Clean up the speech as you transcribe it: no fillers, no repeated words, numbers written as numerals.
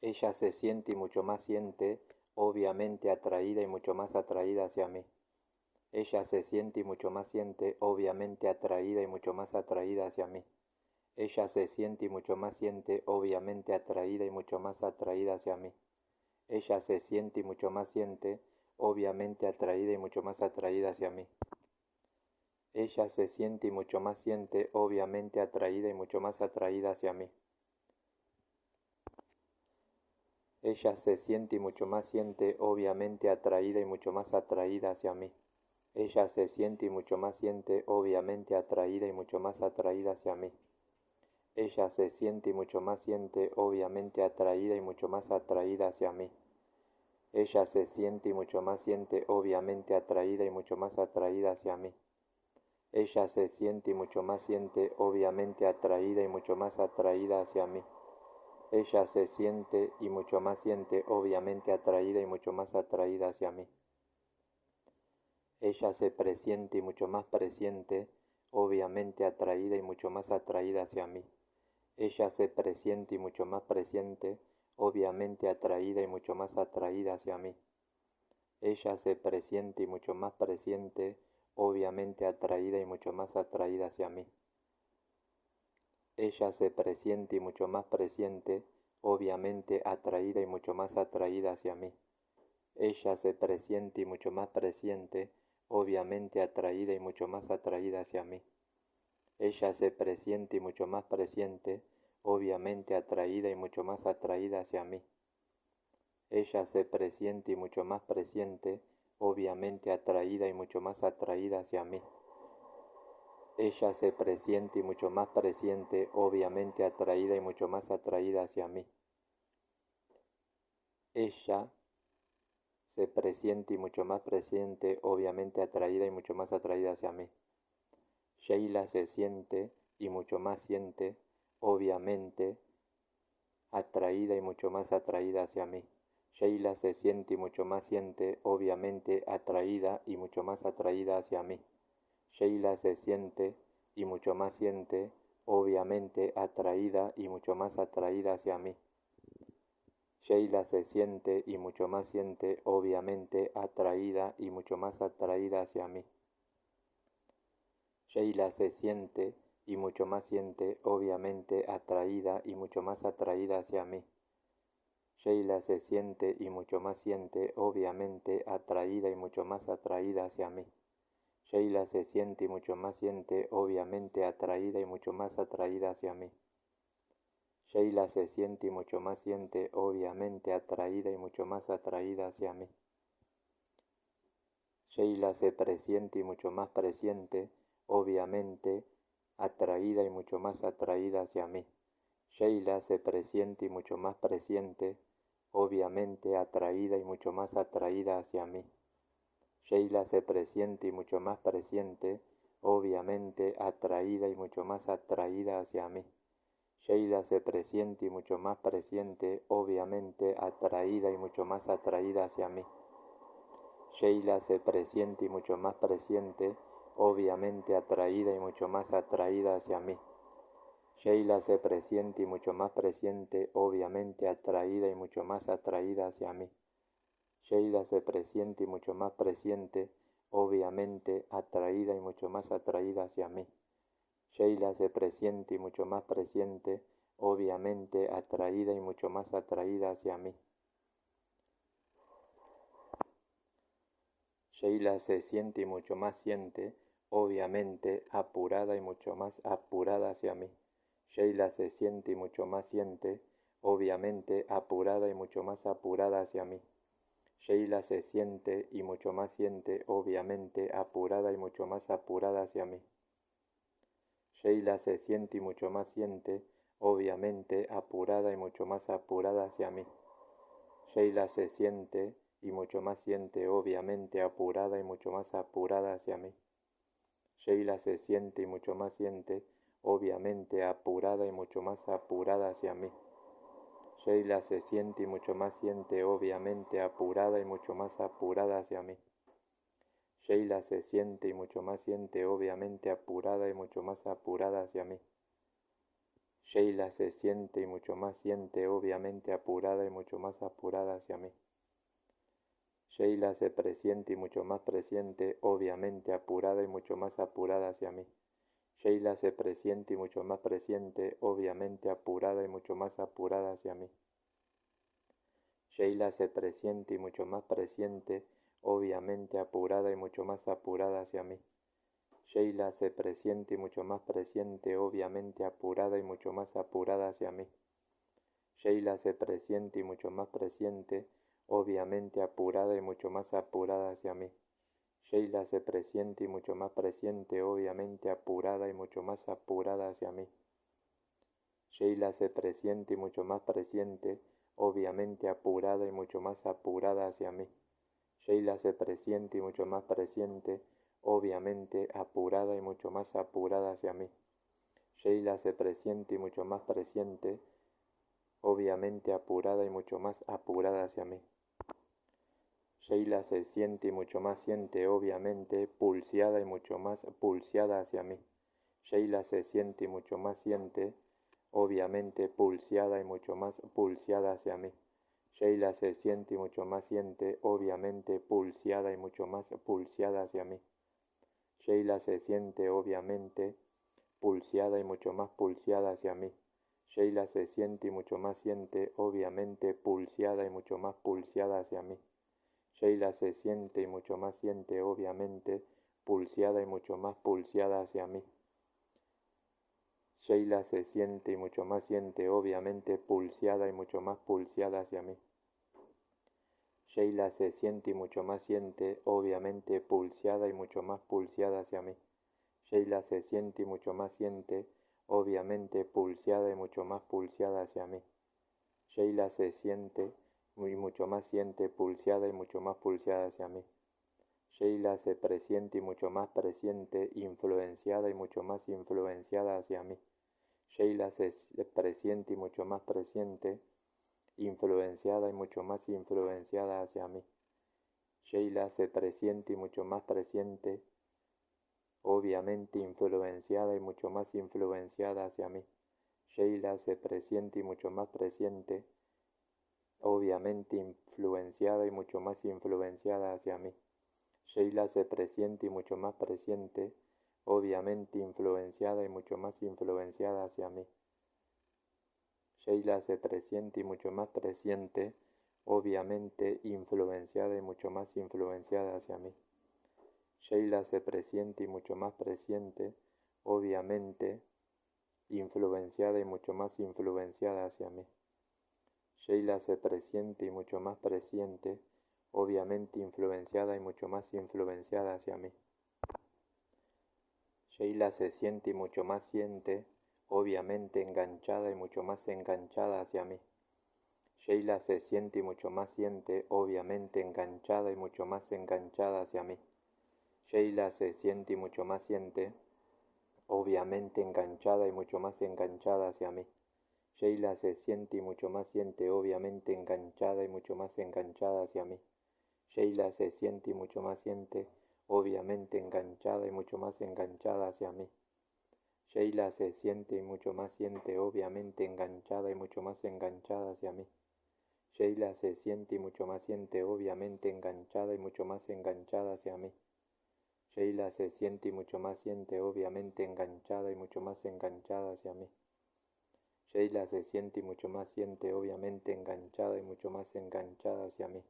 Ella se siente y mucho más siente, obviamente atraída y mucho más atraída hacia mí. Ella se siente y mucho más siente, obviamente atraída y mucho más atraída hacia mí. Ella se siente y mucho más siente, obviamente atraída y mucho más atraída hacia mí. Ella se siente y mucho más siente, obviamente atraída y mucho más atraída hacia mí. Ella se siente y mucho más siente, obviamente atraída y mucho más atraída hacia mí. Ella se siente y mucho más siente, obviamente atraída y mucho más atraída hacia mí. Ella se siente y mucho más siente, obviamente atraída y mucho más atraída hacia mí. Ella se siente y mucho más siente, obviamente atraída y mucho más atraída hacia mí. Ella se siente y mucho más siente, obviamente atraída y mucho más atraída hacia mí. Ella se siente y mucho más siente, obviamente atraída y mucho más atraída hacia mí. Ella se siente y mucho más siente, obviamente atraída y mucho más atraída hacia mí. Ella se presiente y mucho más presiente, obviamente atraída y mucho más atraída hacia mí. Ella se presiente y mucho más presiente, obviamente atraída y mucho más atraída hacia mí. Ella se presiente y mucho más presiente, obviamente atraída y mucho más atraída hacia mí. Ella se presiente y mucho más presiente, obviamente atraída y mucho más atraída hacia mí. Ella se presiente y mucho más presiente, obviamente atraída y mucho más atraída hacia mí. Ella se presiente y mucho más presiente, obviamente atraída y mucho más atraída hacia mí. Ella se presiente y mucho más presiente, obviamente atraída y mucho más atraída hacia mí. Ella se presiente y mucho más presiente, obviamente atraída y mucho más atraída hacia mí. Ella se presiente y mucho más presiente, obviamente atraída y mucho más atraída hacia mí. Sheila se siente y mucho más siente, obviamente atraída y mucho más atraída hacia mí. Sheila se siente y mucho más siente, obviamente atraída y mucho más atraída hacia mí. Sheila se siente y mucho más siente, obviamente atraída y mucho más atraída hacia mí. Sheila se siente y mucho más siente, obviamente atraída y mucho más atraída hacia mí. Sheila se siente y mucho más siente, obviamente atraída y mucho más atraída hacia mí. Sheila se siente y mucho más siente, obviamente atraída y mucho más atraída hacia mí. Sheila se siente y mucho más siente, obviamente atraída y mucho más atraída hacia mí. Sheila se siente y mucho más siente, obviamente atraída y mucho más atraída hacia mí. Sheila se presiente y mucho más presiente, obviamente atraída y mucho más atraída hacia mí. Sheila se presiente y mucho más presiente, obviamente atraída y mucho más atraída hacia mí. Sheila se presiente y mucho más presiente, obviamente atraída y mucho más atraída hacia mí. Sheila se presiente y mucho más presiente, obviamente atraída y mucho más atraída hacia mí. Sheila se presiente y mucho más presiente, obviamente atraída y mucho más atraída hacia mí. Sheila se presiente y mucho más presiente, obviamente atraída y mucho más atraída hacia mí. Sheila se presiente y mucho más presiente, obviamente atraída y mucho más atraída hacia mí. Sheila se presiente y mucho más presiente, obviamente atraída y mucho más atraída hacia mí. Sheila se siente y mucho más siente, obviamente apurada y mucho más apurada hacia mí. Sheila se siente y mucho más siente, obviamente apurada y mucho más apurada hacia mí. Sheila se siente y mucho más siente, obviamente apurada y mucho más apurada hacia mí. Sheila se siente y mucho más siente, obviamente apurada y mucho más apurada hacia mí. Sheila se siente y mucho más siente, obviamente apurada y mucho más apurada hacia mí. Sheila se siente y mucho más siente, obviamente apurada y mucho más apurada hacia mí. Sheila se siente y mucho más siente, obviamente apurada y mucho más apurada hacia mí. Sheila se siente y mucho más siente, obviamente apurada y mucho más apurada hacia mí. Sheila se siente y mucho más siente, obviamente apurada y mucho más apurada hacia mí. Sheila se presiente y mucho más presiente, obviamente apurada y mucho más apurada hacia mí. Sheila se presiente y mucho más presiente, obviamente apurada y mucho más apurada hacia mí. Sheila se presiente y mucho más presiente, obviamente apurada y mucho más apurada hacia mí. Sheila se presiente y mucho más presiente, obviamente apurada y mucho más apurada hacia mí. Sheila se presiente y mucho más presiente, obviamente apurada y mucho más apurada hacia mí. Sheila se presiente y mucho más presiente, obviamente apurada y mucho más apurada hacia mí. Sheila se presiente y mucho más presiente, obviamente apurada y mucho más apurada hacia mí. Sheila se presiente y mucho más presiente, obviamente apurada y mucho más apurada hacia mí. Sheila se presiente y mucho más presiente, obviamente apurada y mucho más apurada hacia mí. Sheila se siente y mucho más siente, obviamente pulseada y mucho más pulseada hacia mí. Sheila se siente y mucho más siente, obviamente pulseada y mucho más pulseada hacia mí. Sheila se siente y mucho más siente, obviamente pulseada y mucho más pulseada hacia mí. Sheila se siente, obviamente pulseada y mucho más pulseada hacia mí. Sheila se siente y mucho más siente, obviamente pulseada y mucho más pulseada hacia mí. Sheila se siente y mucho más siente, obviamente pulseada y mucho más pulseada hacia mí. Sheila se siente y mucho más siente, obviamente pulseada y mucho más pulseada hacia mí. Sheila se siente y mucho más siente, obviamente pulseada y mucho más pulseada hacia mí. Sheila se siente y mucho más siente, obviamente pulseada y mucho más pulseada hacia mí. Sheila se siente y mucho más siente, pulseada y mucho más pulseada hacia mí. Sheila se presiente y mucho más presiente, influenciada y mucho más influenciada hacia mí. Sheila se presiente y mucho más presiente, influenciada y mucho más influenciada hacia mí. Sheila se presiente y mucho más presiente, obviamente influenciada y mucho más influenciada hacia mí. Sheila se presiente y mucho más presiente, obviamente influenciada y mucho más influenciada hacia mí. Sheila se presiente y mucho más presiente, obviamente influenciada y mucho más influenciada hacia mí. Sheila se presiente y mucho más presiente, obviamente influenciada y mucho más influenciada hacia mí. Sheila se presiente y mucho más presiente, obviamente influenciada y mucho más influenciada hacia mí. Sheila se presiente y mucho más presiente, obviamente influenciada y mucho más influenciada hacia mí. Sheila se siente y mucho más siente, obviamente enganchada y mucho más enganchada hacia mí. Sheila se siente y mucho más siente, obviamente enganchada y mucho más enganchada hacia mí. Sheila se siente y mucho más siente, obviamente enganchada y mucho más enganchada hacia mí. Sheila se siente y mucho más siente, obviamente enganchada y mucho más enganchada hacia mí. Sheila se siente y mucho más siente, obviamente enganchada y mucho más enganchada hacia mí. Sheila se siente y mucho más siente, obviamente enganchada y mucho más enganchada hacia mí. Sheila se siente y mucho más siente, obviamente enganchada y mucho más enganchada hacia mí. Sheila se siente y mucho más siente, obviamente enganchada y mucho más enganchada hacia mí. Sheila se siente y mucho más siente, obviamente enganchada y mucho más enganchada hacia mí.